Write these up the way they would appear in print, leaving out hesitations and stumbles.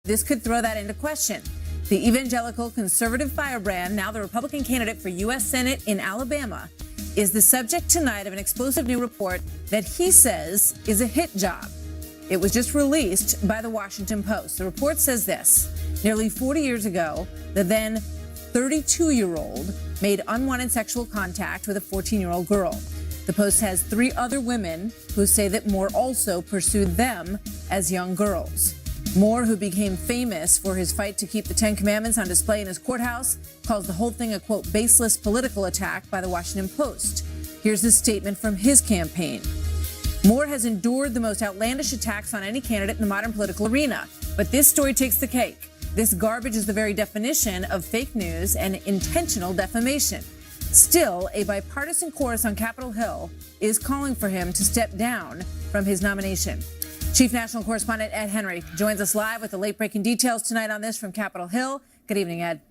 this could throw that into question. The evangelical conservative firebrand, now the Republican candidate for U.S. Senate in Alabama, is the subject tonight of an explosive new report that he says is a hit job. It was just released by the Washington Post. The report says this: nearly 40 years ago, the then 32-year-old made unwanted sexual contact with a 14-year-old girl. The Post has 3 other women who say that Moore also pursued them as young girls. Moore, who became famous for his fight to keep the Ten Commandments on display in his courthouse, calls the whole thing a, quote, baseless political attack by the Washington Post. Here's a statement from his campaign. Moore has endured the most outlandish attacks on any candidate in the modern political arena. But this story takes the cake. This garbage is the very definition of fake news and intentional defamation. Still, a bipartisan chorus on Capitol Hill is calling for him to step down from his nomination. Chief National Correspondent Ed Henry joins us live with the late-breaking details tonight on this from Capitol Hill. Good evening, Ed.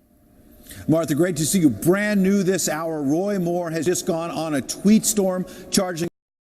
Martha, great to see you. Brand new this hour, Roy Moore has just gone on a tweet storm charging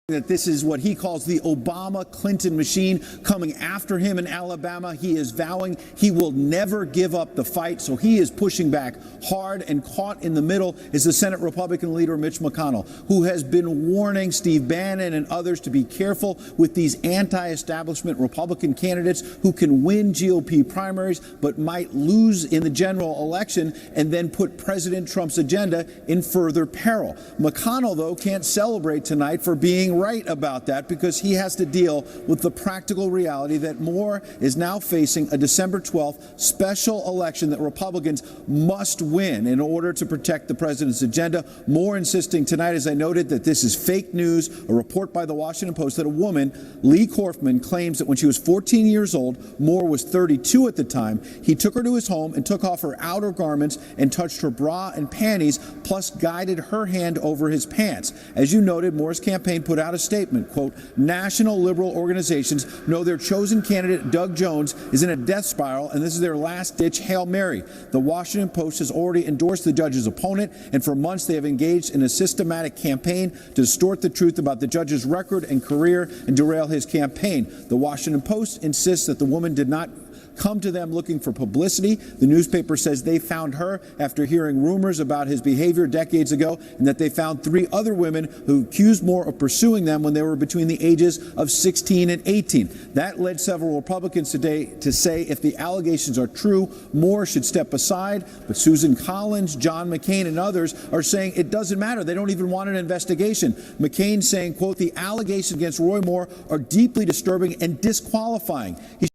that this is what he calls the Obama-Clinton machine coming after him in Alabama. He is vowing he will never give up the fight, so he is pushing back hard, and caught in the middle is the Senate Republican leader Mitch McConnell, who has been warning Steve Bannon and others to be careful with these anti-establishment Republican candidates who can win GOP primaries but might lose in the general election and then put President Trump's agenda in further peril. McConnell, though, can't celebrate tonight for being right about that, because he has to deal with the practical reality that Moore is now facing a December 12th special election that Republicans must win in order to protect the president's agenda. Moore insisting tonight, as I noted, that this is fake news. A report by the Washington Post that a woman, Lee Korfman, claims that when she was 14 years old, Moore was 32 at the time, he took her to his home and took off her outer garments and touched her bra and panties, plus guided her hand over his pants. As you noted, Moore's campaign put out a statement, quote, national liberal organizations know their chosen candidate, Doug Jones, is in a death spiral, and this is their last-ditch Hail Mary. The Washington Post has already endorsed the judge's opponent, and for months they have engaged in a systematic campaign to distort the truth about the judge's record and career and derail his campaign. The Washington Post insists that the woman did not come to them looking for publicity. The newspaper says they found her after hearing rumors about his behavior decades ago, and that they found 3 other women who accused Moore of pursuing them when they were between the ages of 16 and 18. That led several Republicans today to say if the allegations are true, Moore should step aside. But Susan Collins, John McCain, and others are saying it doesn't matter. They don't even want an investigation. McCain saying, quote, the allegations against Roy Moore are deeply disturbing and disqualifying. He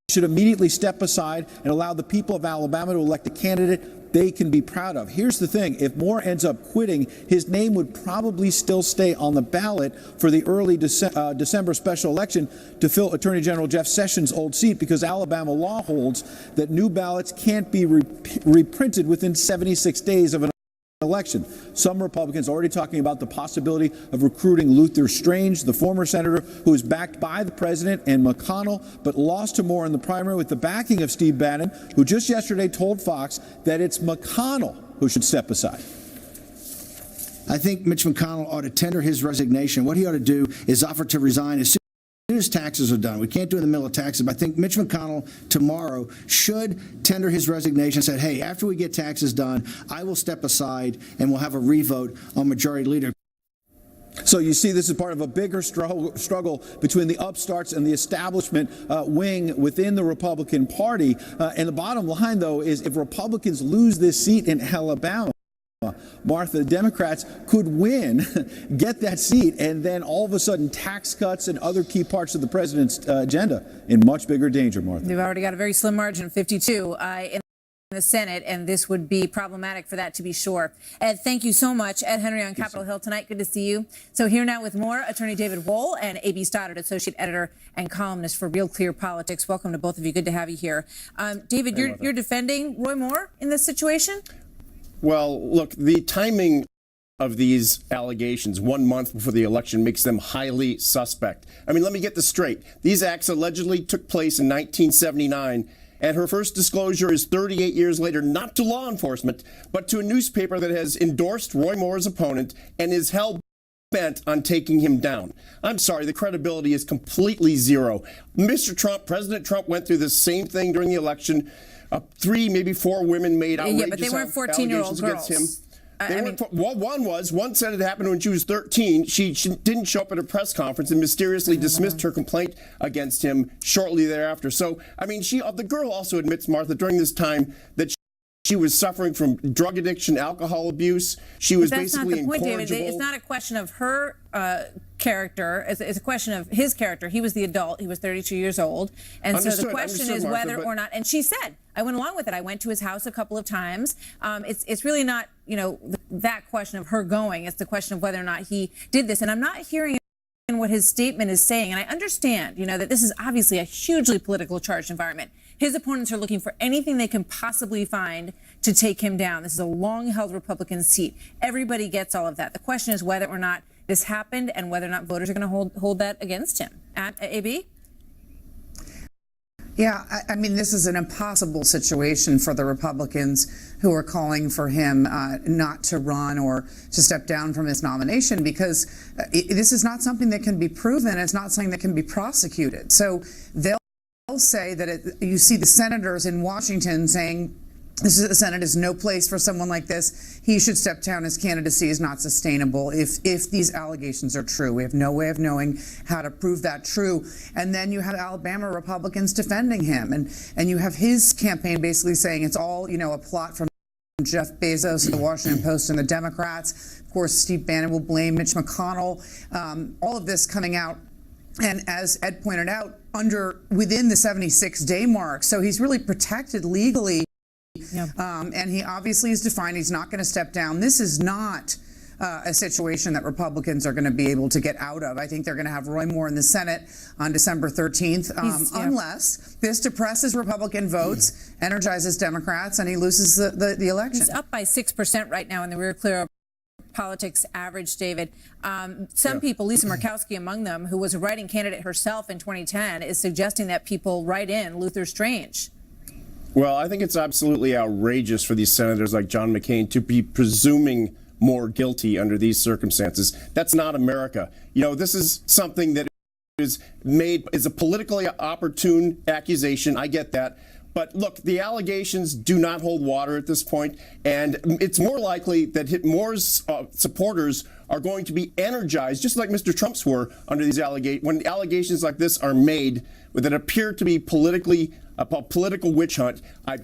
should immediately step aside and allow the people of Alabama to elect a candidate they can be proud of. Here's the thing. If Moore ends up quitting, his name would probably still stay on the ballot for the early December special election to fill Attorney General Jeff Sessions' old seat, because Alabama law holds that new ballots can't be reprinted within 76 days of an election. Some Republicans are already talking about the possibility of recruiting Luther Strange, the former senator who is backed by the president and McConnell, but lost to Moore in the primary with the backing of Steve Bannon, who just yesterday told Fox that it's McConnell who should step aside. I think Mitch McConnell ought to tender his resignation. What he ought to do is offer to resign as soon as taxes are done. We can't do it in the middle of taxes, but I think Mitch McConnell tomorrow should tender his resignation and say, hey, after we get taxes done, I will step aside and we'll have a revote on majority leader. So you see, this is part of a bigger struggle between the upstarts and the establishment wing within the Republican Party. And the bottom line, though, is if Republicans lose this seat in Alabama, Martha, the Democrats could win, get that seat, and then all of a sudden tax cuts and other key parts of the president's agenda in much bigger danger, Martha. They've already got a very slim margin of 52 in the Senate, and this would be problematic for that, to be sure. Ed, thank you so much. Ed Henry on Capitol Hill tonight. Good to see you. So here now with more, Attorney David Wohl and A.B. Stoddard, Associate Editor and columnist for Real Clear Politics. Welcome to both of you. Good to have you here. David, you're defending Roy Moore in this situation? Well, look, the timing of these allegations 1 month before the election makes them highly suspect. I mean, let me get this straight. These acts allegedly took place in 1979, and her first disclosure is 38 years later, not to law enforcement, but to a newspaper that has endorsed Roy Moore's opponent and is held bent on taking him down. I'm sorry, the credibility is completely zero. President Trump went through the same thing during the election. 3, maybe 4 women made outrageous Yeah, but they weren't 14-year-old allegations girls. against him. One said it happened when she was 13. She didn't show up at a press conference and mysteriously dismissed her complaint against him shortly thereafter. So, I mean, the girl also admits, Martha, during this time that she was suffering from drug addiction, alcohol abuse. She was basically incorrigible. That's not the point, David. It's not a question of her character. It's a question of his character. He was the adult. He was 32 years old. And so the question is whether or not, and she said, I went along with it. I went to his house a couple of times. It's really not, that question of her going. It's the question of whether or not he did this. And I'm not hearing what his statement is saying. And I understand, that this is obviously a hugely politically charged environment. His opponents are looking for anything they can possibly find to take him down. This is a long-held Republican seat. Everybody gets all of that. The question is whether or not this happened and whether or not voters are going to hold that against him. AB? Yeah, I mean, this is an impossible situation for the Republicans who are calling for him not to run or to step down from his nomination, because this is not something that can be proven. It's not something that can be prosecuted. So they'll say that you see the senators in Washington saying the Senate is no place for someone like this. He should step down. His candidacy is not sustainable if these allegations are true. We have no way of knowing how to prove that true. And then you have Alabama Republicans defending him, and you have his campaign basically saying it's all a plot from Jeff Bezos, the Washington Post, and the Democrats. Of course, Steve Bannon will blame Mitch McConnell. All of this coming out, and as Ed pointed out, within the 76-day mark. So he's really protected legally. Yeah. And he obviously is defined. He's not going to step down. This is not a situation that Republicans are going to be able to get out of. I think they're going to have Roy Moore in the Senate on December 13th, unless this depresses Republican votes, energizes Democrats, and he loses the election. He's up by 6% right now in the Real Clear Politics average, David. Some people, Lisa Murkowski among them, who was a writing candidate herself in 2010, is suggesting that people write in Luther Strange. Well, I think it's absolutely outrageous for these senators like John McCain to be presuming more guilty under these circumstances. That's not America. This is something that is a politically opportune accusation. I get that. But look, the allegations do not hold water at this point, and it's more likely that Moore's supporters are going to be energized, just like Mr. Trump's were under these allegations. When allegations like this are made that appear to be a political witch hunt, I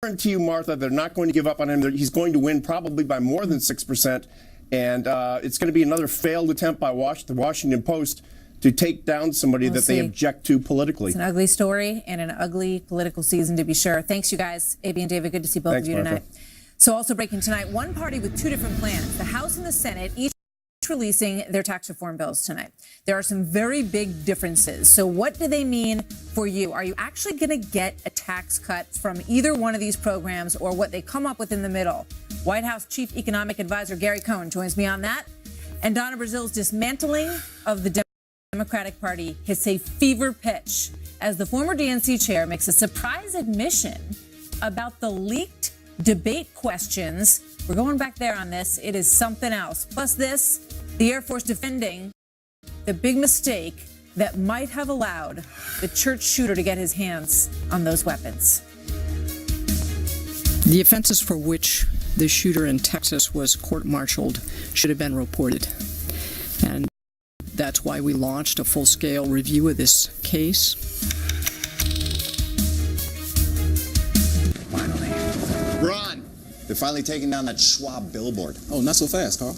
guarantee you, Martha, they're not going to give up on him. He's going to win probably by more than 6%, and it's going to be another failed attempt by the Washington Post to take down somebody that they object to politically. It's an ugly story and an ugly political season, to be sure. Thanks, you guys. AB and David, good to see both of you tonight. So also breaking tonight, one party with 2 different plans. The House and the Senate, each releasing their tax reform bills tonight. There are some very big differences. So what do they mean for you? Are you actually going to get a tax cut from either one of these programs or what they come up with in the middle? White House Chief Economic Advisor Gary Cohn joins me on that. And Donna Brazil's dismantling of the Democratic Party hits a fever pitch as the former DNC chair makes a surprise admission about the leaked debate questions. We're going back there on this. It is something else. Plus this, the Air Force defending the big mistake that might have allowed the church shooter to get his hands on those weapons. The offenses for which the shooter in Texas was court-martialed should have been reported. And that's why we launched a full-scale review of this case. Finally. Ron! They're finally taking down that Schwab billboard. Oh, not so fast, Carl.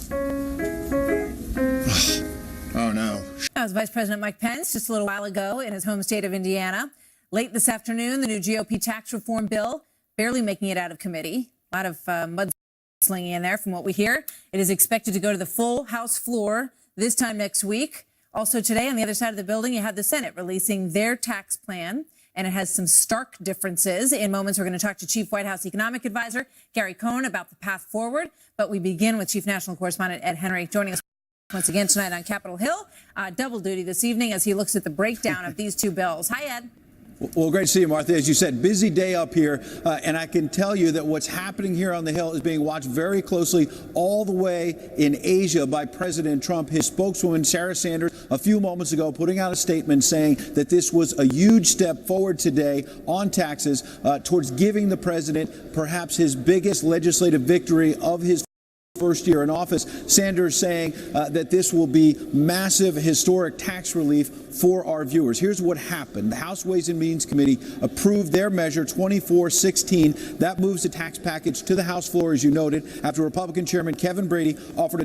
Oh, no. That was Vice President Mike Pence just a little while ago in his home state of Indiana. Late this afternoon, the new GOP tax reform bill barely making it out of committee. A lot of mudslinging in there from what we hear. It is expected to go to the full House floor this time next week. Also today, on the other side of the building, you have the Senate releasing their tax plan, and it has some stark differences. In moments, we're going to talk to Chief White House Economic Advisor Gary Cohn about the path forward. But we begin with Chief National Correspondent Ed Henry joining us once again tonight on Capitol Hill. Double duty this evening as he looks at the breakdown of these two bills. Hi, Ed. Well, great to see you, Martha. As you said, busy day up here, and I can tell you that what's happening here on the Hill is being watched very closely all the way in Asia by President Trump. His spokeswoman, Sarah Sanders, a few moments ago putting out a statement saying that this was a huge step forward today on taxes towards giving the president perhaps his biggest legislative victory of his first year in office. Sanders saying that this will be massive historic tax relief for our viewers. Here's what happened. The House Ways and Means Committee approved their measure 2416. That moves the tax package to the House floor, as you noted, after Republican Chairman Kevin Brady offered a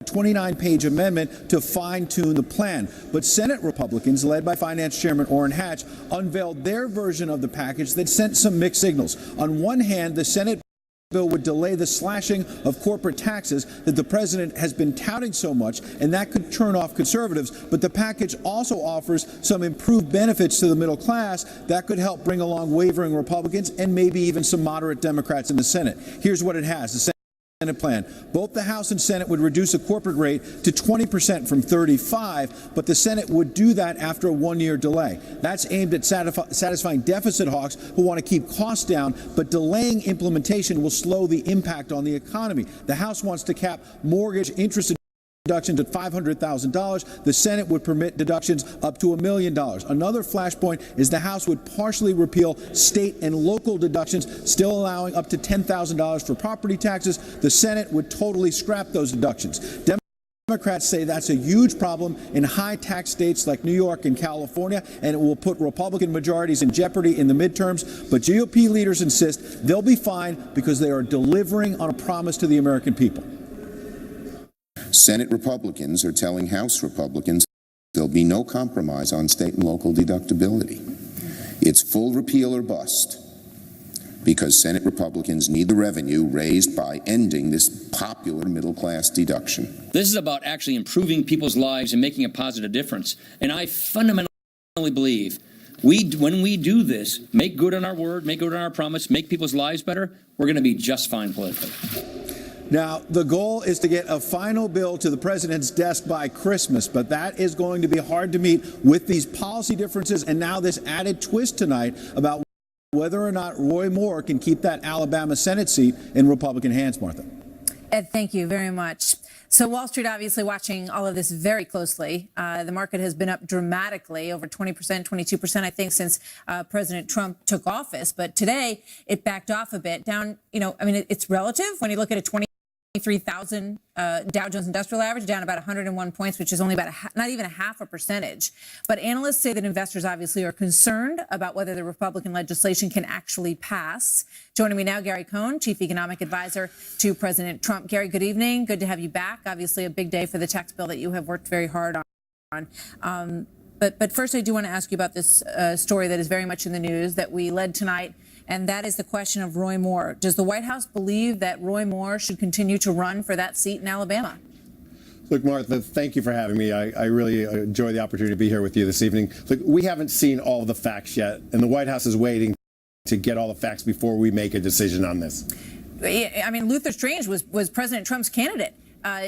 29-page amendment to fine-tune the plan. But Senate Republicans, led by Finance Chairman Orrin Hatch, unveiled their version of the package that sent some mixed signals. On one hand, the Senate bill would delay the slashing of corporate taxes that the president has been touting so much, and that could turn off conservatives. But the package also offers some improved benefits to the middle class that could help bring along wavering Republicans and maybe even some moderate Democrats in the Senate. Here's what it has. The Senate plan. Both the House and Senate would reduce the corporate rate to 20% from 35%, but the Senate would do that after a one-year delay. That's aimed at satisfying deficit hawks who want to keep costs down, but delaying implementation will slow the impact on the economy. The House wants to cap mortgage interest deductions at $500,000. The Senate would permit deductions up to $1 million. Another flashpoint is the House would partially repeal state and local deductions, still allowing up to $10,000 for property taxes. The Senate would totally scrap those deductions. Democrats say that's a huge problem in high-tax states like New York and California, and it will put Republican majorities in jeopardy in the midterms. But GOP leaders insist they'll be fine because they are delivering on a promise to the American people. Senate Republicans are telling House Republicans there'll be no compromise on state and local deductibility. It's full repeal or bust, because Senate Republicans need the revenue raised by ending this popular middle-class deduction. This is about actually improving people's lives and making a positive difference. And I fundamentally believe when we do this, make good on our word, make good on our promise, make people's lives better, we're going to be just fine politically. Now, the goal is to get a final bill to the president's desk by Christmas, but that is going to be hard to meet with these policy differences and now this added twist tonight about whether or not Roy Moore can keep that Alabama Senate seat in Republican hands, Martha. Ed, thank you very much. So Wall Street obviously watching all of this very closely. The market has been up dramatically, over 20%, 22%, I think, since President Trump took office. But today it backed off a bit down. It's relative when you look at a 23,000 Dow Jones Industrial Average, down about 101 points, which is only about not even a half a percentage. But analysts say that investors obviously are concerned about whether the Republican legislation can actually pass. Joining me now, Gary Cohn, Chief Economic Advisor to President Trump. Gary, good evening. Good to have you back. Obviously a big day for the tax bill that you have worked very hard on. But first, I do want to ask you about this story that is very much in the news that we led tonight. And that is the question of Roy Moore. Does the White House believe that Roy Moore should continue to run for that seat in Alabama? Look, Martha, thank you for having me. I really enjoy the opportunity to be here with you this evening. Look, we haven't seen all the facts yet, and the White House is waiting to get all the facts before we make a decision on this. I mean, Luther Strange was President Trump's candidate.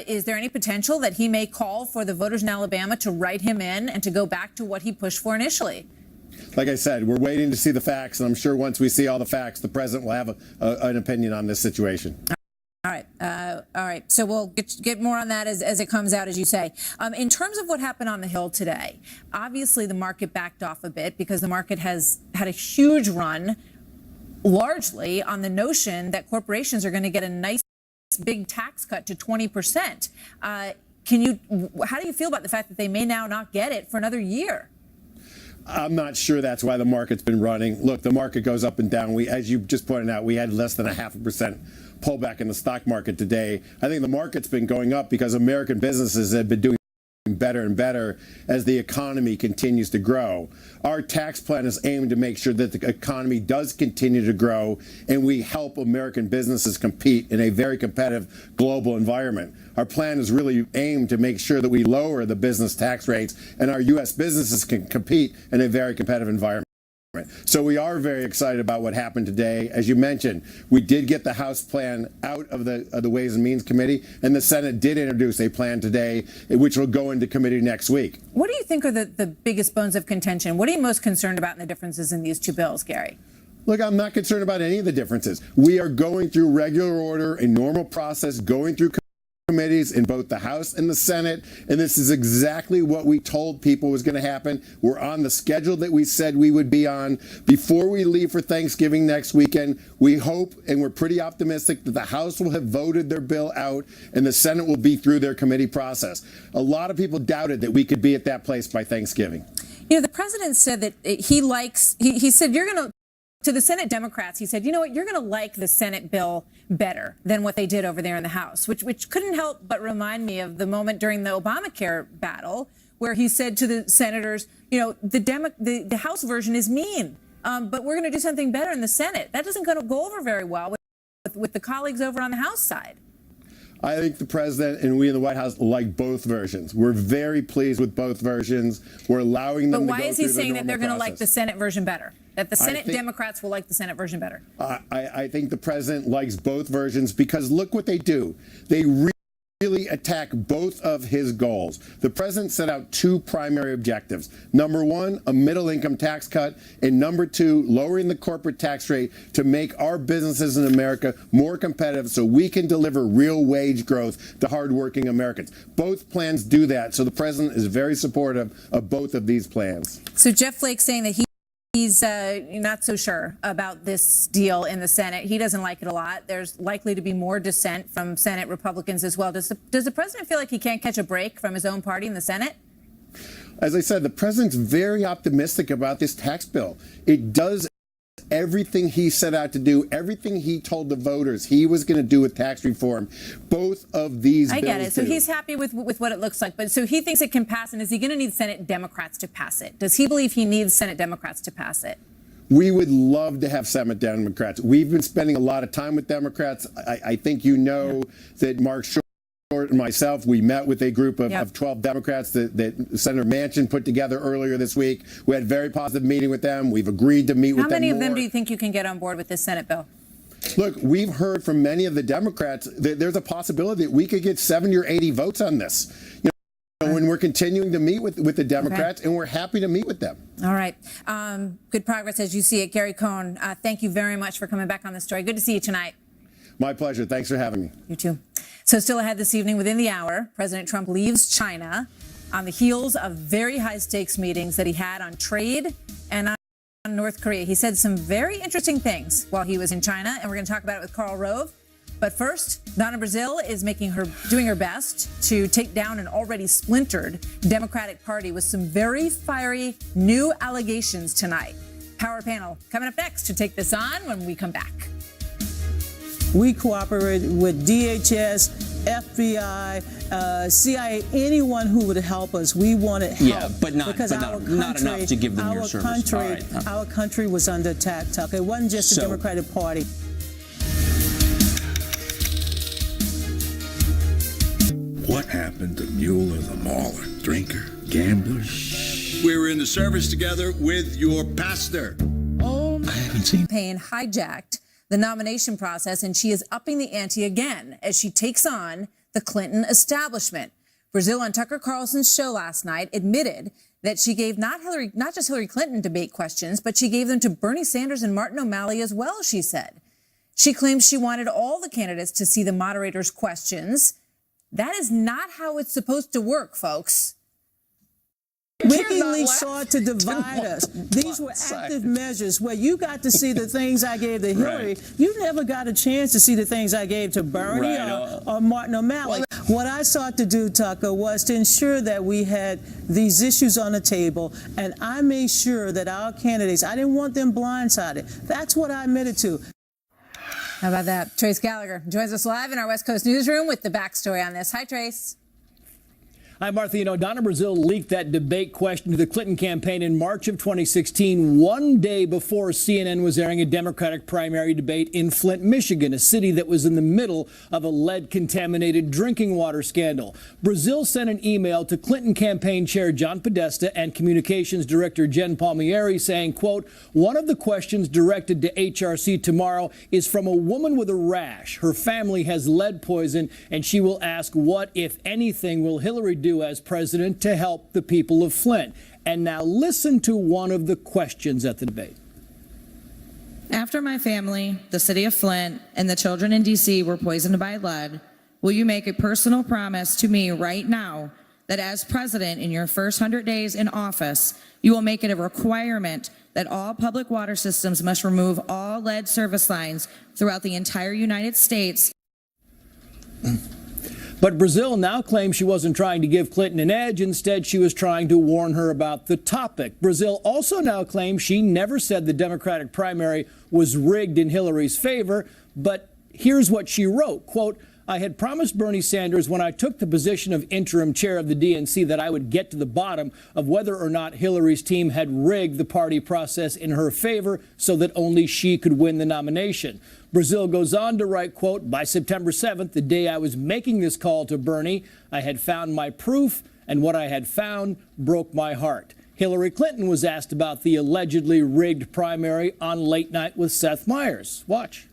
Is there any potential that he may call for the voters in Alabama to write him in and to go back to what he pushed for initially? Like I said, we're waiting to see the facts, and I'm sure once we see all the facts, the president will have an opinion on this situation. All right. So we'll get more on that as it comes out, as you say. In terms of what happened on the Hill today, obviously the market backed off a bit because the market has had a huge run, largely on the notion that corporations are going to get a nice big tax cut to 20%. How do you feel about the fact that they may now not get it for another year? I'm not sure that's why the market's been running. Look, the market goes up and down. As you just pointed out, we had less than 0.5% pullback in the stock market today. I think the market's been going up because American businesses have been doing better and better as the economy continues to grow. Our tax plan is aimed to make sure that the economy does continue to grow and we help American businesses compete in a very competitive global environment. Our plan is really aimed to make sure that we lower the business tax rates and our U.S. businesses can compete in a very competitive environment. So we are very excited about what happened today. As you mentioned, we did get the House plan out of the Ways and Means Committee, and the Senate did introduce a plan today, which will go into committee next week. What do you think are the biggest bones of contention? What are you most concerned about in the differences in these two bills, Gary? Look, I'm not concerned about any of the differences. We are going through regular order, a normal process, going through committees in both the House and the Senate, and this is exactly what we told people was going to happen. We're on the schedule that we said we would be on. Before we leave for Thanksgiving next weekend, we hope, and we're pretty optimistic, that the House will have voted their bill out and the Senate will be through their committee process. A lot of people doubted that we could be at that place by Thanksgiving. You know, the president said that he said, you're going to the Senate Democrats, he said, you know what, you're going to like the Senate bill better than what they did over there in the House, which couldn't help but remind me of the moment during the Obamacare battle where he said to the senators, you know, the House version is mean, but we're going to do something better in the Senate. That doesn't go over very well with the colleagues over on the House side. I think the president and we in the White House like both versions. We're very pleased with both versions. We're allowing them to go through the normal process. But why is he saying that they're going to like the Senate version better? That the Senate Democrats will like the Senate version better? I think the president likes both versions because look what they do. They really attack both of his goals. The president set out two primary objectives. Number one, a middle-income tax cut, and number two, lowering the corporate tax rate to make our businesses in America more competitive so we can deliver real wage growth to hardworking Americans. Both plans do that, so the president is very supportive of both of these plans. So Jeff Flake saying that he's not so sure about this deal in the Senate. He doesn't like it a lot. There's likely to be more dissent from Senate Republicans as well. Does the president feel like he can't catch a break from his own party in the Senate? As I said, the president's very optimistic about this tax bill. It does everything he set out to do, everything he told the voters he was going to do with tax reform. Both of these bills get it. So do. he's happy with what it looks like. But so he thinks it can pass. And is he going to need Senate Democrats to pass it? Does he believe he needs Senate Democrats to pass it? We would love to have Senate Democrats. We've been spending a lot of time with Democrats. I think you know that Mark Short and myself, we met with a group of 12 Democrats that Senator Manchin put together earlier this week. We had a very positive meeting with them. We've agreed to meet with them How many of more. them do you think you can get on board with this Senate bill? Look, we've heard from many of the Democrats that there's a possibility that we could get 70 or 80 votes on this. You know, when we're continuing to meet with the Democrats, and we're happy to meet with them. All right. Good progress as you see it. Gary Cohn, thank you very much for coming back on the story. Good to see you tonight. My pleasure. Thanks for having me. You too. So still ahead this evening, within the hour, President Trump leaves China on the heels of very high-stakes meetings that he had on trade and on North Korea. He said some very interesting things while he was in China, and we're going to talk about it with Karl Rove. But first, Donna Brazile is doing her best to take down an already splintered Democratic Party with some very fiery new allegations tonight. Power Panel coming up next to take this on when we come back. We cooperate with DHS, FBI, CIA, anyone who would help us. We wanted help. Yeah, but not enough to give them your service. Our country was under attack, Tucker. It wasn't just the Democratic Party. What happened to Mueller the Mauler? Drinker? Gambler? We were in the service together with your pastor. I haven't seen. Campaign hijacked the nomination process, and she is upping the ante again as she takes on the Clinton establishment. Brazile on Tucker Carlson's show last night admitted that she gave not just Hillary Clinton debate questions, but she gave them to Bernie Sanders and Martin O'Malley as well, she said. She claims she wanted all the candidates to see the moderator's questions. That is not how it's supposed to work, folks. WikiLeaks sought to divide us. These were active measures where you got to see the things I gave to Hillary. You never got a chance to see the things I gave to Bernie or Martin O'Malley. What I sought to do, Tucker, was to ensure that we had these issues on the table, and I made sure that our candidates, I didn't want them blindsided. That's what I admitted to. How about that? Trace Gallagher joins us live in our West Coast newsroom with the backstory on this. Hi, Trace. Hi, Martha. You know, Donna Brazile leaked that debate question to the Clinton campaign in March of 2016, one day before CNN was airing a Democratic primary debate in Flint, Michigan, a city that was in the middle of a lead-contaminated drinking water scandal. Brazile sent an email to Clinton campaign chair John Podesta and communications director Jen Palmieri saying, quote, one of the questions directed to HRC tomorrow is from a woman with a rash. Her family has lead poison, and she will ask what, if anything, will Hillary do as president to help the people of Flint. And now listen to one of the questions at the debate. After my family, the city of Flint, and the children in D.C. were poisoned by lead, will you make a personal promise to me right now that as president in your first 100 days in office, you will make it a requirement that all public water systems must remove all lead service lines throughout the entire United States? But Brazile now claims she wasn't trying to give Clinton an edge. Instead, she was trying to warn her about the topic. Brazile also now claims she never said the Democratic primary was rigged in Hillary's favor. But here's what she wrote, quote, I had promised Bernie Sanders when I took the position of interim chair of the DNC that I would get to the bottom of whether or not Hillary's team had rigged the party process in her favor so that only she could win the nomination. Brazile goes on to write, quote, by September 7th, the day I was making this call to Bernie, I had found my proof, and what I had found broke my heart. Hillary Clinton was asked about the allegedly rigged primary on Late Night with Seth Meyers. Watch.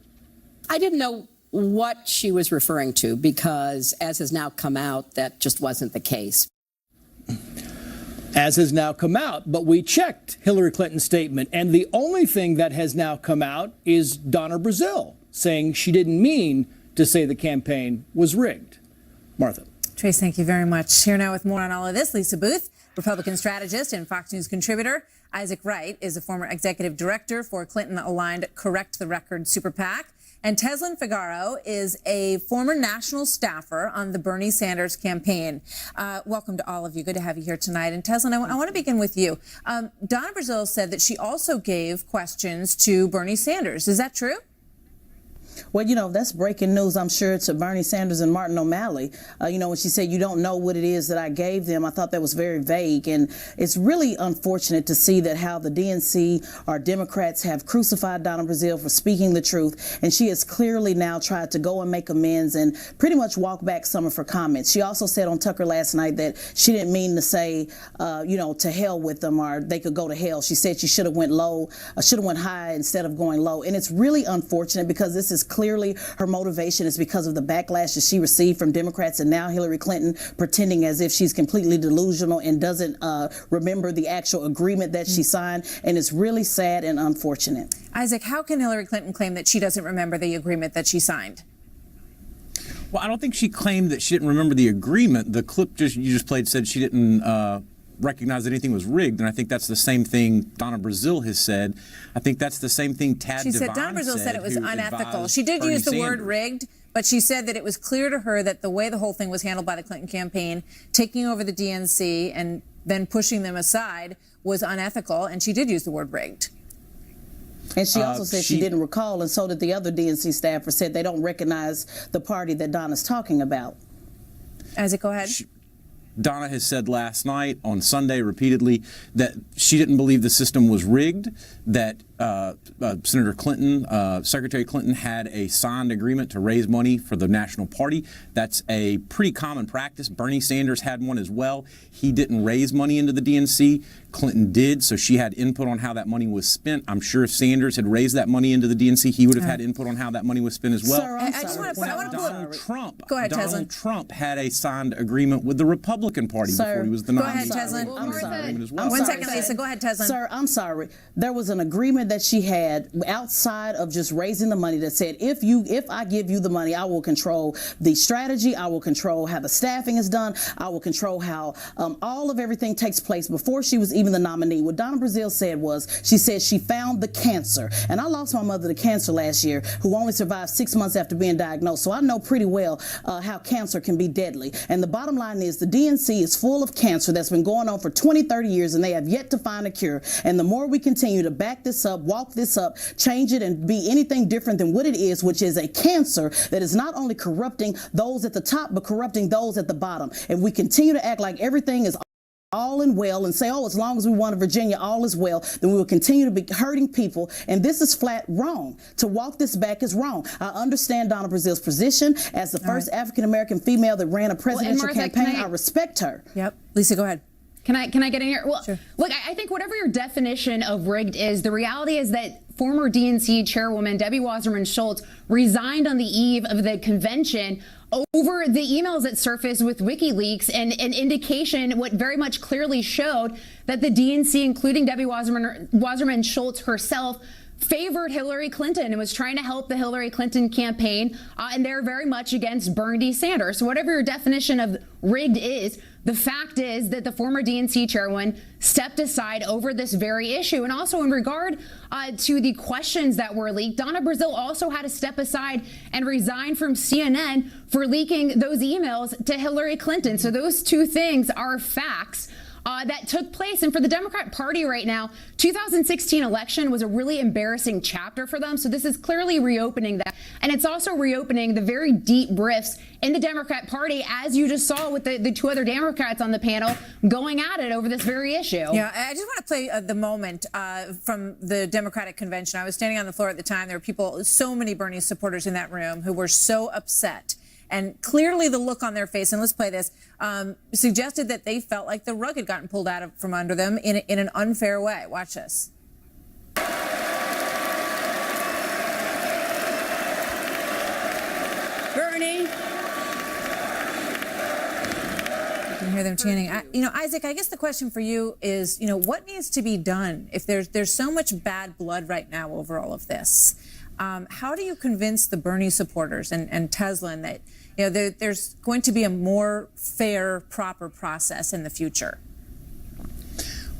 I didn't know what she was referring to because, as has now come out, that just wasn't the case. As has now come out, but we checked Hillary Clinton's statement, and the only thing that has now come out is Donna Brazile saying she didn't mean to say the campaign was rigged. Martha. Trace, thank you very much. Here now with more on all of this, Lisa Booth, Republican strategist and Fox News contributor. Isaac Wright is a former executive director for Clinton-aligned Correct the Record super PAC. And Teslin Figaro is a former national staffer on the Bernie Sanders campaign. Welcome to all of you. Good to have you here tonight. And Teslin, I want to begin with you. Donna Brazile said that she also gave questions to Bernie Sanders. Is that true? Well, you know, that's breaking news, I'm sure, to Bernie Sanders and Martin O'Malley. You know, when she said, you don't know what it is that I gave them, I thought that was very vague. And it's really unfortunate to see that how the DNC or Democrats have crucified Donna Brazile for speaking the truth. And she has clearly now tried to go and make amends and pretty much walk back some of her comments. She also said on Tucker last night that she didn't mean to say, you know, to hell with them or they could go to hell. She said she should have went low, should have went high instead of going low. And it's really unfortunate because this is clearly her motivation is because of the backlash that she received from Democrats and now Hillary Clinton pretending as if she's completely delusional and doesn't remember the actual agreement that she signed. And it's really sad and unfortunate. Isaac, how can Hillary Clinton claim that she doesn't remember the agreement that she signed? Well, I don't think she claimed that she didn't remember the agreement. The clip you just played said she didn't recognize that anything was rigged, and I think that's the same thing Donna Brazile has said. I think that's the same thing Tad Devine said. Donna Brazile said it was unethical. She did Bernie use the Sanders. word rigged, but she said that it was clear to her that the way the whole thing was handled by the Clinton campaign, taking over the DNC and then pushing them aside, was unethical, and she did use the word rigged. And she also said she didn't recall, and so did the other DNC staffer, said they don't recognize the party that Donna's talking about. Isaac, go ahead. Donna has said last night, on Sunday, repeatedly, that she didn't believe the system was rigged, that Senator Clinton, Secretary Clinton, had a signed agreement to raise money for the national party. That's a pretty common practice. Bernie Sanders had one as well. He didn't raise money into the DNC. Clinton did, so she had input on how that money was spent. I'm sure if Sanders had raised that money into the DNC, he would have had input on how that money was spent as well. Sir, I just want to Donald Trump. Go ahead, Donald Trump had a signed agreement with the Republican Party before he was the nominee. Go ahead, Teslin. I'm sorry. Well. One second, Lisa. Go ahead, Teslin. Sir, I'm sorry. There was an agreement that she had outside of just raising the money that said, if I give you the money, I will control the strategy, I will control how the staffing is done, I will control how all of everything takes place before she was even the nominee. What Donna Brazile said was, she said she found the cancer. And I lost my mother to cancer last year, who only survived 6 months after being diagnosed. So I know pretty well how cancer can be deadly. And the bottom line is the DNC is full of cancer that's been going on for 20, 30 years, and they have yet to find a cure. And the more we continue to back this up up, walk this up, change it, and be anything different than what it is, which is a cancer that is not only corrupting those at the top, but corrupting those at the bottom. If we continue to act like everything is all in well and say, oh, as long as we want a Virginia, all is well, then we will continue to be hurting people. And this is flat wrong. To walk this back is wrong. I understand Donna Brazil's position as the first African-American female that ran a presidential campaign. I respect her. Yep. Lisa, go ahead. Can I get in here? Well, sure. Look, I think whatever your definition of rigged is, the reality is that former DNC chairwoman Debbie Wasserman Schultz resigned on the eve of the convention over the emails that surfaced with WikiLeaks and an indication what very much clearly showed that the DNC, including Debbie Wasserman Schultz herself, favored Hillary Clinton and was trying to help the Hillary Clinton campaign, and they're very much against Bernie Sanders. So whatever your definition of rigged is, the fact is that the former DNC chairwoman stepped aside over this very issue. And also in regard to the questions that were leaked, Donna Brazile also had to step aside and resign from CNN for leaking those emails to Hillary Clinton. So those two things are facts that took place. And for the Democrat Party right now, 2016 election was a really embarrassing chapter for them. So this is clearly reopening that. And it's also reopening the very deep rifts in the Democrat Party, as you just saw with the two other Democrats on the panel going at it over this very issue. Yeah, I just want to play the moment from the Democratic convention. I was standing on the floor at the time. There were people, so many Bernie supporters in that room who were so upset. And clearly the look on their face, and let's play this, suggested that they felt like the rug had gotten pulled out from under them in an unfair way. Watch this. Bernie. You can hear them chanting. Isaac, I guess the question for you is, what needs to be done if there's so much bad blood right now over all of this? How do you convince the Bernie supporters and Teslin that there's going to be a more fair, proper process in the future?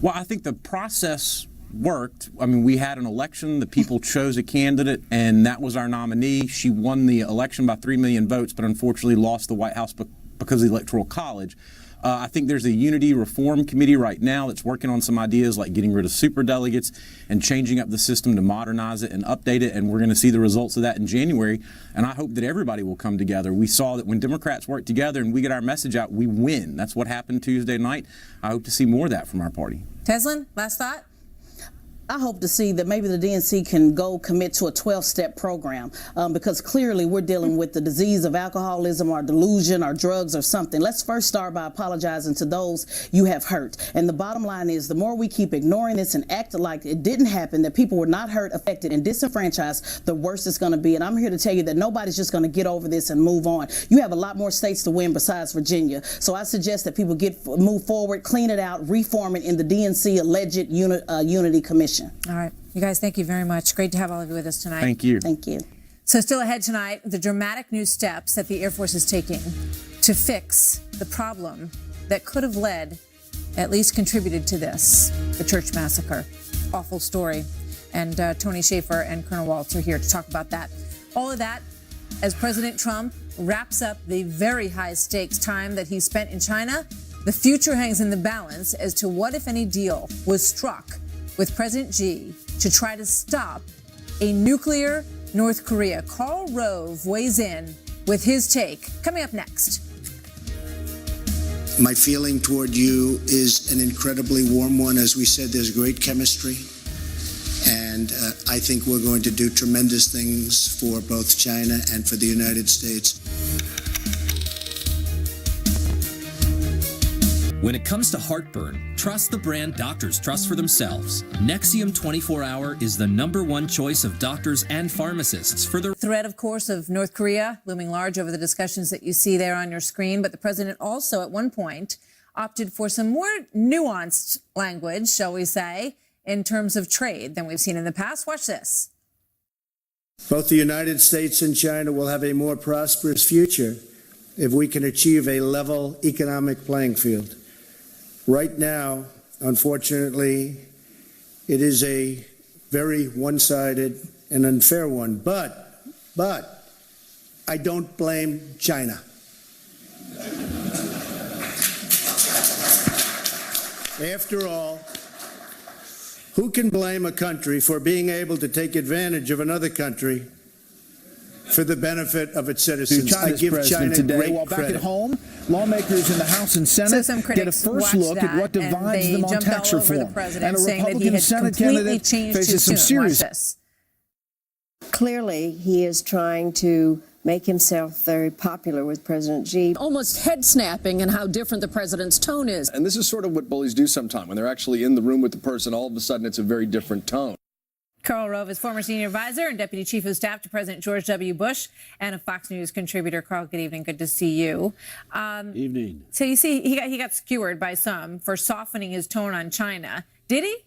Well, I think the process worked. I mean, we had an election. The people chose a candidate, and that was our nominee. She won the election by 3 million votes, but unfortunately lost the White House because of the Electoral College. I think there's a unity reform committee right now that's working on some ideas like getting rid of superdelegates and changing up the system to modernize it and update it, and we're going to see the results of that in January, and I hope that everybody will come together. We saw that when Democrats work together and we get our message out, we win. That's what happened Tuesday night. I hope to see more of that from our party. Teslin, last thought? I hope to see that maybe the DNC can go commit to a 12-step program because clearly we're dealing with the disease of alcoholism or delusion or drugs or something. Let's first start by apologizing to those you have hurt. And the bottom line is the more we keep ignoring this and act like it didn't happen, that people were not hurt, affected, and disenfranchised, the worse it's going to be. And I'm here to tell you that nobody's just going to get over this and move on. You have a lot more states to win besides Virginia. So I suggest that people move forward, clean it out, reform it in the DNC alleged Unity Commission. All right. You guys, thank you very much. Great to have all of you with us tonight. Thank you. Thank you. So still ahead tonight, the dramatic new steps that the Air Force is taking to fix the problem that could have led, at least contributed to this, the church massacre. Awful story. And Tony Shaffer and Colonel Waltz are here to talk about that. All of that as President Trump wraps up the very high stakes time that he spent in China. The future hangs in the balance as to what, if any, deal was struck with President Xi to try to stop a nuclear North Korea. Karl Rove weighs in with his take. Coming up next. My feeling toward you is an incredibly warm one. As we said, there's great chemistry. And I think we're going to do tremendous things for both China and for the United States. When it comes to heartburn, trust the brand doctors trust for themselves. Nexium 24-Hour is the #1 choice of doctors and pharmacists for the threat, of course, of North Korea looming large over the discussions that you see there on your screen. But the president also, at one point, opted for some more nuanced language, shall we say, in terms of trade than we've seen in the past. Watch this. Both the United States and China will have a more prosperous future if we can achieve a level economic playing field. Right now, unfortunately, it is a very one-sided and unfair one. But I don't blame China. After all, Who can blame a country for being able to take advantage of another country for the benefit of its citizens? I China's give president China today, great while back credit. at home, lawmakers in the House and Senate So some get a critics first watched look at that, what divides and they them on jumped tax all over the reform. president, And a saying that he Republican had Senate completely candidate changed faces too some soon. Watch serious. this. Clearly, he is trying to make himself very popular with President Xi. Almost head snapping and how different the president's tone is. And this is sort of what bullies do sometimes. When they're actually in the room with the person, all of a sudden it's a very different tone. Karl Rove is former senior advisor and deputy chief of staff to President George W. Bush and a Fox News contributor. Karl, good evening. Good to see you. Evening. So you see, he got skewered by some for softening his tone on China. Did he?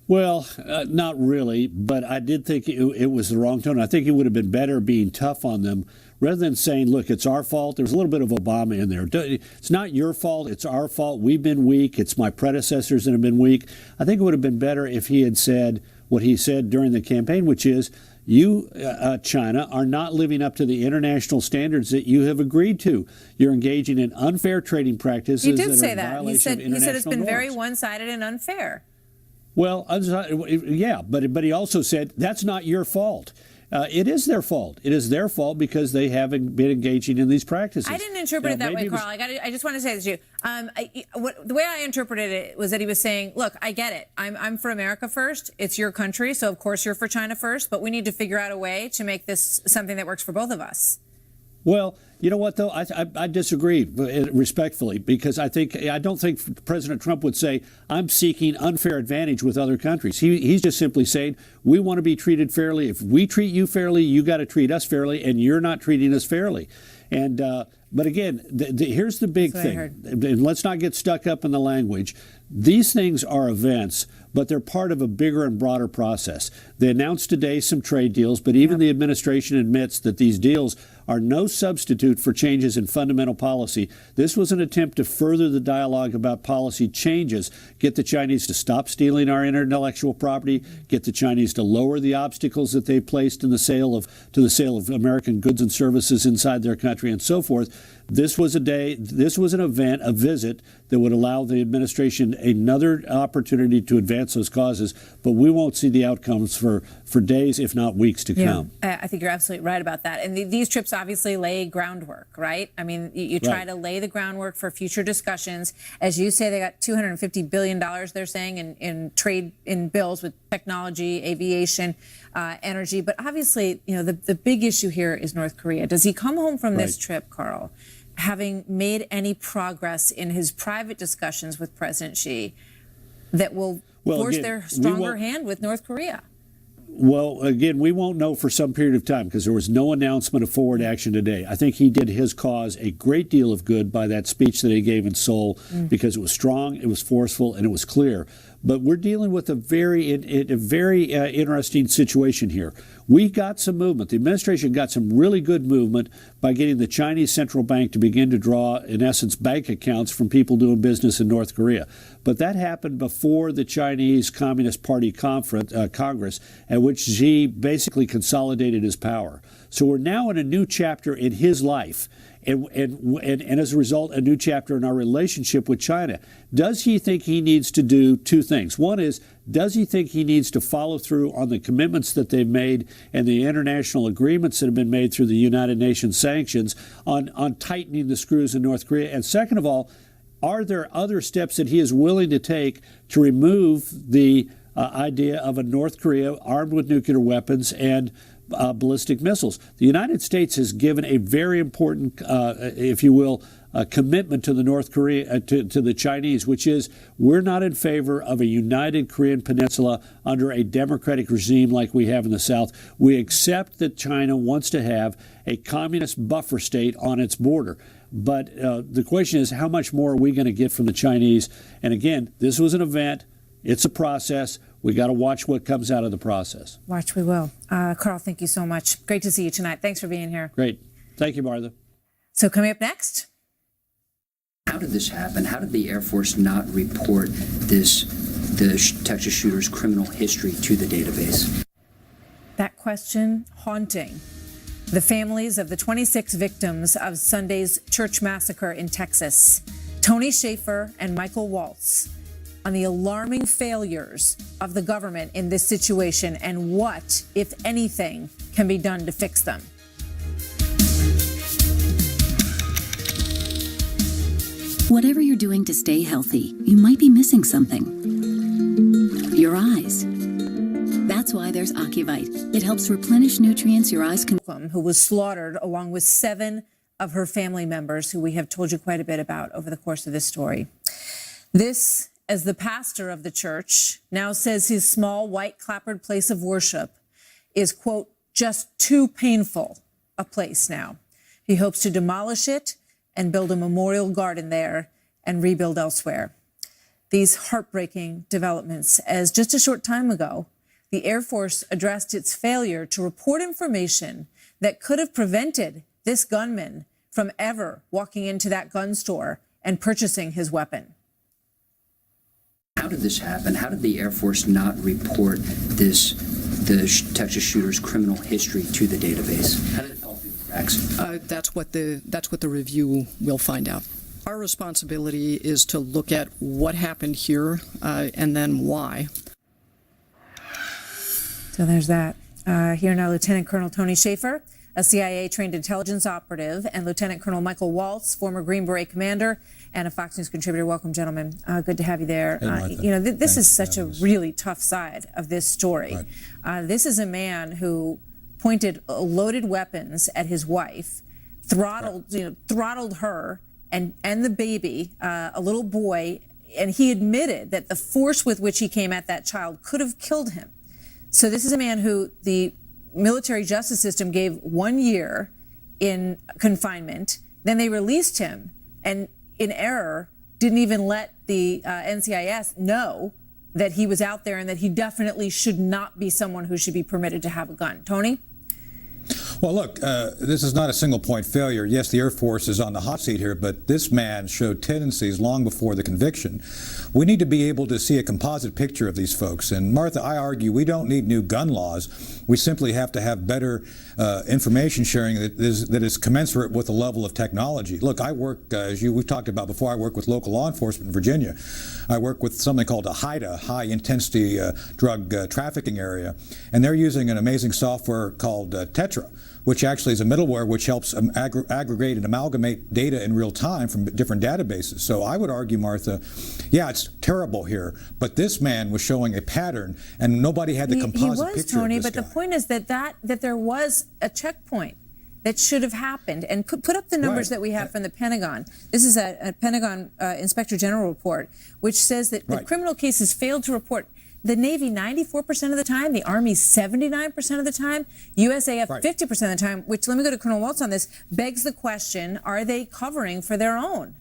Well, not really, but I did think it was the wrong tone. I think it would have been better being tough on them rather than saying, look, it's our fault. There's a little bit of Obama in there. It's not your fault. It's our fault. We've been weak. It's my predecessors that have been weak. I think it would have been better if he had said what he said during the campaign, which is, you, China, are not living up to the international standards that you have agreed to. You're engaging in unfair trading practices. He did that say are in that. violation He said of international it's been norms. very one-sided and unfair. Well, yeah, but he also said that's not your fault. It is their fault. It is their fault because they haven't been engaging in these practices. I didn't interpret it that way, Karl. I just want to say this to you. The way I interpreted it was that he was saying, look, I get it. I'm for America first. It's your country, so of course you're for China first. But we need to figure out a way to make this something that works for both of us. Well, you know what, though? I disagree respectfully, because I don't think President Trump would say, I'm seeking unfair advantage with other countries. He's just simply saying, we want to be treated fairly. If we treat you fairly, you got to treat us fairly, and you're not treating us fairly. And but again, here's the big thing, and let's not get stuck up in the language. These things are events, but they're part of a bigger and broader process. They announced today some trade deals, but even the administration admits that these deals are no substitute for changes in fundamental policy. This was an attempt to further the dialogue about policy changes, get the Chinese to stop stealing our intellectual property, get the Chinese to lower the obstacles that they've placed in the sale of American goods and services inside their country, and so forth. This was an event, a visit that would allow the administration another opportunity to advance those causes, but we won't see the outcomes for days, if not weeks to come. I think you're absolutely right about that. And these trips obviously lay groundwork, right? I mean, you try to lay the groundwork for future discussions. As you say, they got $250 billion, they're saying, in trade in bills with technology, aviation, energy. But obviously, the big issue here is North Korea. Does he come home from this trip, Karl, having made any progress in his private discussions with President Xi that will force their stronger hand with North Korea? Well, again, we won't know for some period of time because there was no announcement of forward action today. I think he did his cause a great deal of good by that speech that he gave in Seoul because it was strong, it was forceful, and it was clear. But we're dealing with a very interesting situation here. We got some movement. The administration got some really good movement by getting the Chinese central bank to begin to draw, in essence, bank accounts from people doing business in North Korea. But that happened before the Chinese Communist Party Congress, at which Xi basically consolidated his power. So we're now in a new chapter in his life. And as a result, a new chapter in our relationship with China. Does he think he needs to do two things? One is, does he think he needs to follow through on the commitments that they've made and the international agreements that have been made through the United Nations sanctions on tightening the screws in North Korea? And second of all, are there other steps that he is willing to take to remove the idea of a North Korea armed with nuclear weapons and ballistic missiles? The United States has given a very important, if you will, commitment to the North Korea, to the Chinese, which is we're not in favor of a united Korean peninsula under a democratic regime like we have in the South. We accept that China wants to have a communist buffer state on its border. But the question is, how much more are we going to get from the Chinese? And again, this was an event. It's a process. We got to watch what comes out of the process. Watch we will. Karl, thank you so much. Great to see you tonight. Thanks for being here. Great. Thank you, Martha. So coming up next. How did this happen? How did the Air Force not report the Texas shooter's criminal history to the database? That question haunting the families of the 26 victims of Sunday's church massacre in Texas. Tony Schaefer and Michael Waltz on the alarming failures of the government in this situation and what, if anything, can be done to fix them. Whatever you're doing to stay healthy, you might be missing something. Your eyes. That's why there's Ocuvite. It helps replenish nutrients your eyes can. Who was slaughtered along with 7 of her family members, who we have told you quite a bit about over the course of this story. This, as the pastor of the church now says his small white clapboard place of worship is, quote, just too painful a place now. He hopes to demolish it and build a memorial garden there and rebuild elsewhere. These heartbreaking developments, as just a short time ago, the Air Force addressed its failure to report information that could have prevented this gunman from ever walking into that gun store and purchasing his weapon. How did this happen? How did the Air Force not report the Texas shooter's criminal history to the database? How did it fall through the cracks? That's what the review will find out. Our responsibility is to look at what happened here and then why. So there's that. Here now, Lieutenant Colonel Tony Shaffer, a CIA-trained intelligence operative, and Lieutenant Colonel Michael Waltz, former Green Beret commander and a Fox News contributor. Welcome, gentlemen. Good to have you there. Hey, this is such a really tough side of this story. Right. This is a man who pointed loaded weapons at his wife, throttled her and the baby, a little boy, and he admitted that the force with which he came at that child could have killed him. So this is a man who the military justice system gave 1 year in confinement. Then they released him and, in error, didn't even let the NCIS know that he was out there and that he definitely should not be someone who should be permitted to have a gun. Tony? Well, look, this is not a single point failure. Yes, the Air Force is on the hot seat here, but this man showed tendencies long before the conviction. We need to be able to see a composite picture of these folks. And Martha, I argue we don't need new gun laws. We simply have to have better information sharing that is commensurate with the level of technology. Look, I work, as we've talked about before, I work with local law enforcement in Virginia. I work with something called a HIDTA, high intensity drug trafficking area, and they're using an amazing software called Tetra, which actually is a middleware which helps aggregate and amalgamate data in real time from different databases. So I would argue, Martha, yeah, it's terrible here, but this man was showing a pattern, and nobody had the composite picture Tony, of this but guy. the point is that there was a checkpoint that should have happened. And put up the numbers that we have from the Pentagon. This is a Pentagon Inspector General report, which says that the criminal cases failed to report. The Navy 94% of the time, the Army 79% of the time, USAF 50% of the time, which, let me go to Colonel Waltz on this, begs the question, are they covering for their own?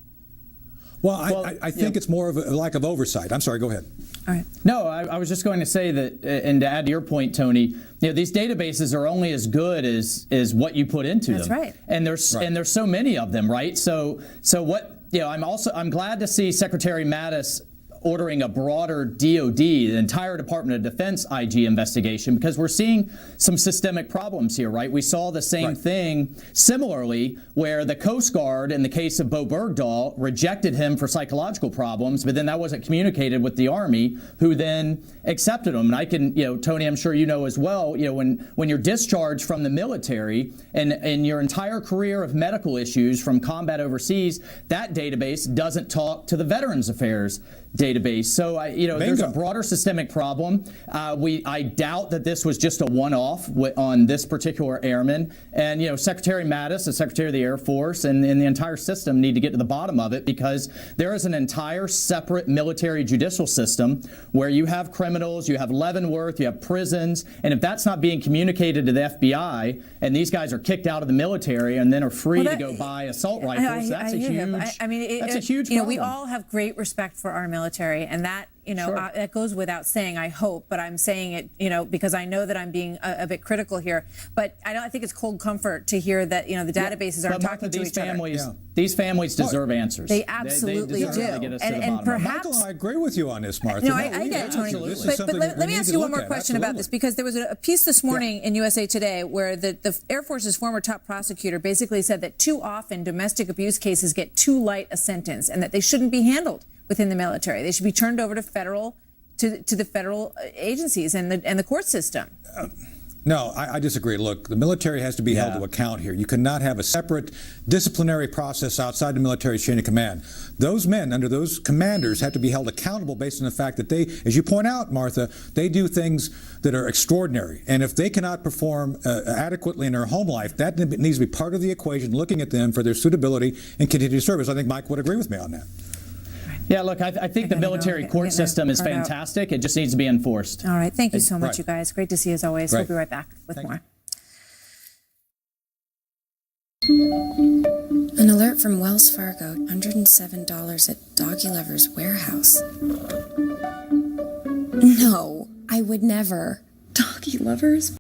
Well, I think it's more of a lack of oversight. I'm sorry, go ahead. All right. No, I was just going to say that, and to add to your point, Tony, these databases are only as good as what you put into them. That's right. And there's so many of them, right? So what, I'm glad to see Secretary Mattis ordering a broader DOD, the entire Department of Defense IG investigation, because we're seeing some systemic problems here, right? We saw the same thing similarly where the Coast Guard, in the case of Bo Bergdahl, rejected him for psychological problems, but then that wasn't communicated with the Army, who then accepted him. And I can, Tony, I'm sure you know as well, when you're discharged from the military and your entire career of medical issues from combat overseas, that database doesn't talk to the Veterans Affairs database. So, there's a broader systemic problem. I doubt that this was just a one-off on this particular airman. And, Secretary Mattis, the Secretary of the Air Force, and the entire system need to get to the bottom of it, because there is an entire separate military judicial system where you have criminals, you have Leavenworth, you have prisons, and if that's not being communicated to the FBI, and these guys are kicked out of the military and then are free to go buy assault rifles, that's a huge problem. We all have great respect for our military, and that that goes without saying, I hope, but I'm saying it, because I know that I'm being a bit critical here. But I think it's cold comfort to hear that, the databases aren't talking to each other. These families deserve answers. They absolutely do. And perhaps Michael, I agree with you on this, Martha. No, I get it, Tony. But let me ask you one more question about this, because there was a piece this morning in USA Today where the Air Force's former top prosecutor basically said that too often domestic abuse cases get too light a sentence and that they shouldn't be handled within the military. They should be turned over to the federal agencies and the court system. No, I disagree. Look, the military has to be held to account here. You cannot have a separate disciplinary process outside the military's chain of command. Those men under those commanders have to be held accountable based on the fact that they, as you point out, Martha, they do things that are extraordinary. And if they cannot perform adequately in their home life, that needs to be part of the equation, looking at them for their suitability and continued service. I think Mike would agree with me on that. Yeah, look, I think the military court system is fantastic. It just needs to be enforced. All right. Thank you so much, you guys. Great to see you as always. We'll be right back with more. An alert from Wells Fargo, $107 at Doggy Lover's warehouse. No, I would never. Doggy Lovers?